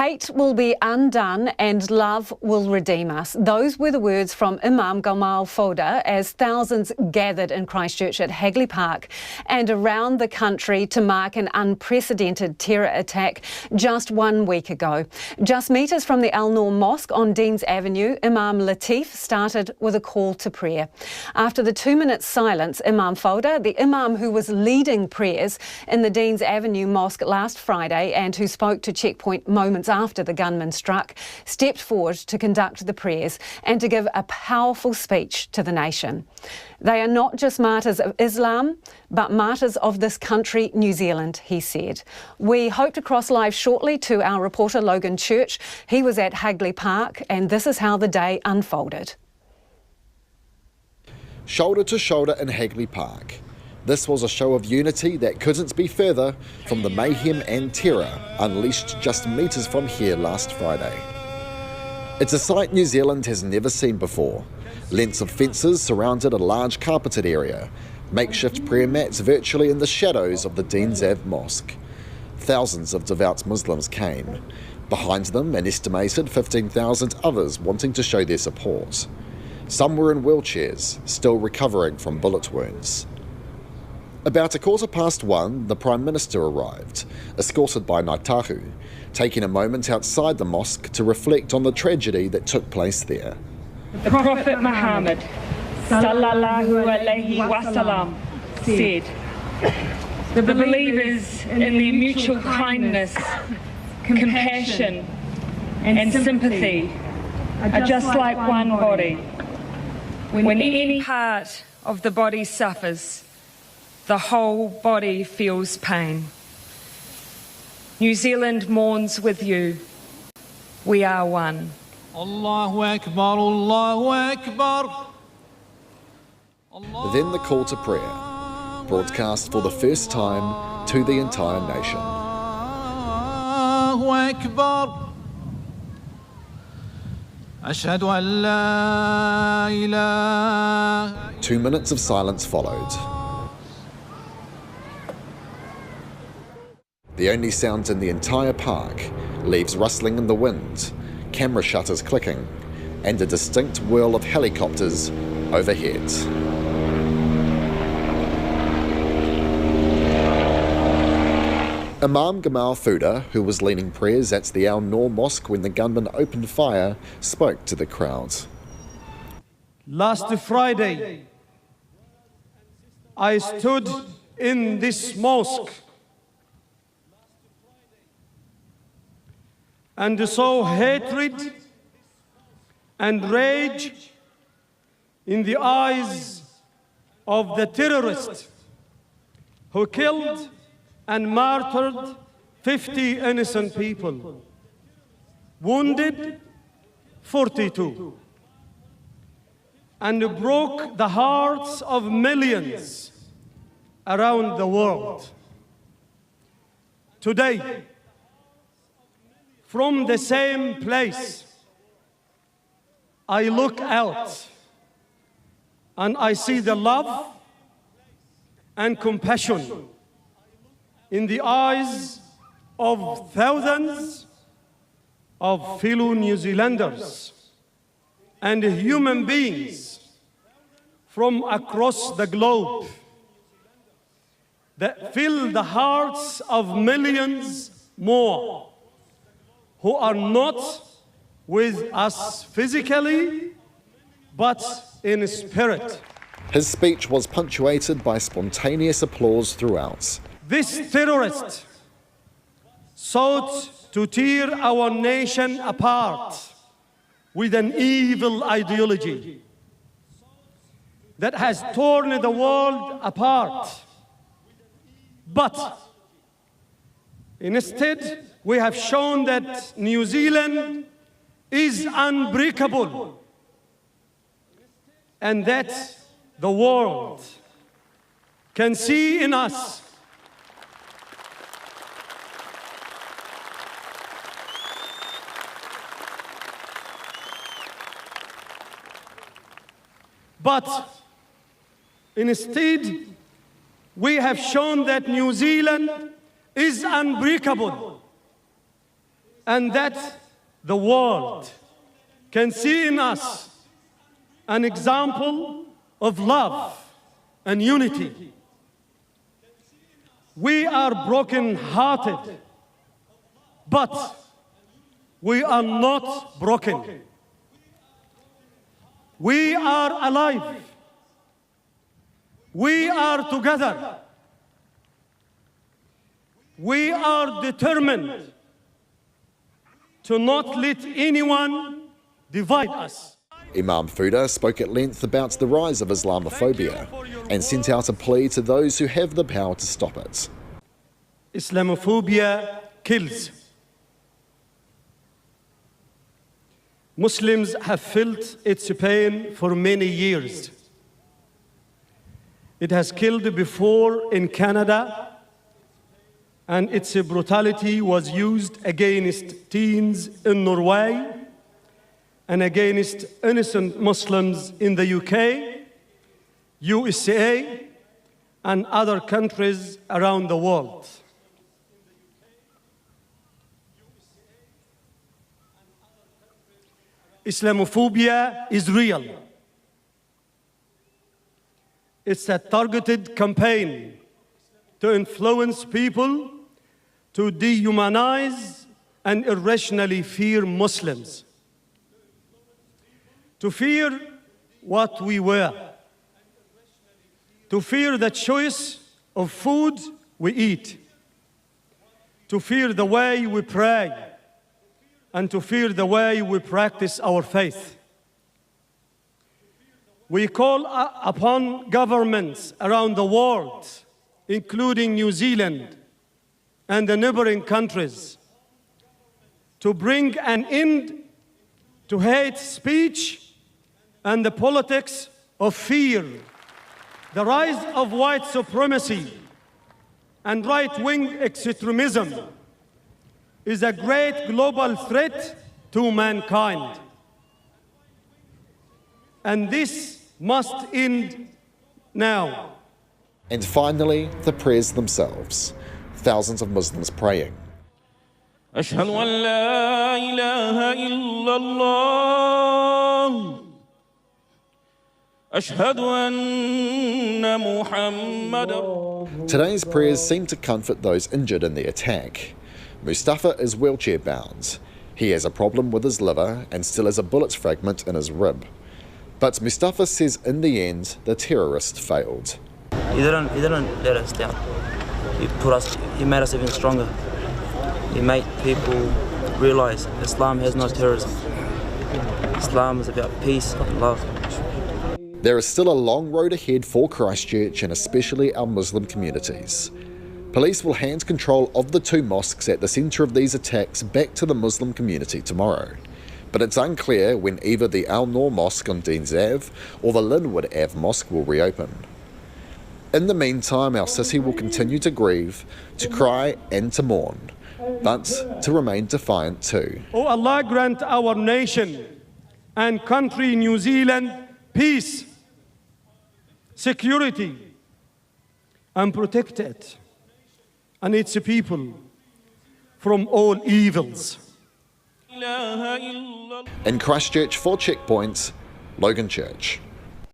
Hate will be undone and love will redeem us. Those were the words from Imam Gamal Foda as thousands gathered in Christchurch at Hagley Park and around the country to mark an unprecedented terror attack just 1 week ago. Just metres from the Noor mosque on Deans Avenue, Imam Latif started with a call to prayer. After the 2-minute silence, Imam Foda, the Imam who was leading prayers in the Deans Avenue mosque last Friday and who spoke to Checkpoint moments after the gunman struck, stepped forward to conduct the prayers and to give a powerful speech to the nation. They are not just martyrs of Islam, but martyrs of this country, New Zealand, he said. We hope to cross live shortly to our reporter Logan Church. He was at Hagley Park, and this is how the day unfolded. Shoulder to shoulder in Hagley Park. This was a show of unity that couldn't be further from the mayhem and terror unleashed just metres from here last Friday. It's a sight New Zealand has never seen before. Lengths of fences surrounded a large carpeted area, makeshift prayer mats virtually in the shadows of the Deans Ave Mosque. Thousands of devout Muslims came. Behind them, an estimated 15,000 others wanting to show their support. Some were in wheelchairs, still recovering from bullet wounds. About 1:15, the Prime Minister arrived, escorted by Naitahu, taking a moment outside the mosque to reflect on the tragedy that took place there. The Prophet Muhammad sallallahu alaihi wasallam said, the believers in their mutual kindness, compassion and sympathy are just like one body. When any part of the body suffers, the whole body feels pain. New Zealand mourns with you. We are one. Allahu Akbar, Allahu Akbar. Then the call to prayer, broadcast for the first time to the entire nation. Allahu Akbar. Ashhadu an la ilaha. 2 minutes of silence followed. The only sound in the entire park, leaves rustling in the wind, camera shutters clicking, and a distinct whirl of helicopters overhead. Imam Gamal Foda, who was leading prayers at the Noor mosque when the gunman opened fire, spoke to the crowd. Last Friday, I stood in this mosque and saw hatred and rage in the eyes of the terrorists who killed and martyred 50 innocent people, wounded 42, and broke the hearts of millions around the world. Today, from the same place, I look out and I see the love and compassion in the eyes of thousands of fellow New Zealanders and human beings from across the globe that fill the hearts of millions more who are not with us physically, but in spirit. His speech was punctuated by spontaneous applause throughout. This terrorist sought to tear our nation apart with an evil ideology that has torn the world apart. But instead, we have shown that New Zealand is unbreakable and that the world can see in us but instead we have shown that New Zealand is unbreakable and that the world can see in us an example of love and unity. We are broken-hearted, but we are not broken. We are alive. We are together. We are determined to not let anyone divide us. Imam Fuda spoke at length about the rise of Islamophobia and sent out a plea to those who have the power to stop it. Islamophobia kills. Muslims have felt its pain for many years. It has killed before in Canada, and its brutality was used against teens in Norway and against innocent Muslims in the UK, USA, and other countries around the world. Islamophobia is real. It's a targeted campaign to influence people to dehumanize and irrationally fear Muslims, to fear what we wear, to fear the choice of food we eat, to fear the way we pray, and to fear the way we practice our faith. We call upon governments around the world, including New Zealand and the neighboring countries, to bring an end to hate speech and the politics of fear. The rise of white supremacy and right-wing extremism is a great global threat to mankind. And this must end now. And finally, the prayers themselves. Thousands of Muslims praying. أشهد أن لا إله إلا الله أشهد أن محمد. Today's prayers seem to comfort those injured in the attack. Mustafa is wheelchair bound. He has a problem with his liver and still has a bullet fragment in his rib. But Mustafa says in the end, the terrorist failed. He didn't let us down. He made us even stronger. He made people realize Islam has no terrorism. Islam is about peace and love. There is still a long road ahead for Christchurch and especially our Muslim communities. Police will hand control of the two mosques at the centre of these attacks back to the Muslim community tomorrow. But it's unclear when either the Al Noor Mosque on Deans Ave or the Linwood Ave Mosque will reopen. In the meantime, our city will continue to grieve, to cry and to mourn, but to remain defiant too. Oh Allah, grant our nation and country, New Zealand, peace, security, and protect it and its people from all evils. In Christchurch, for Checkpoint, Logan Church.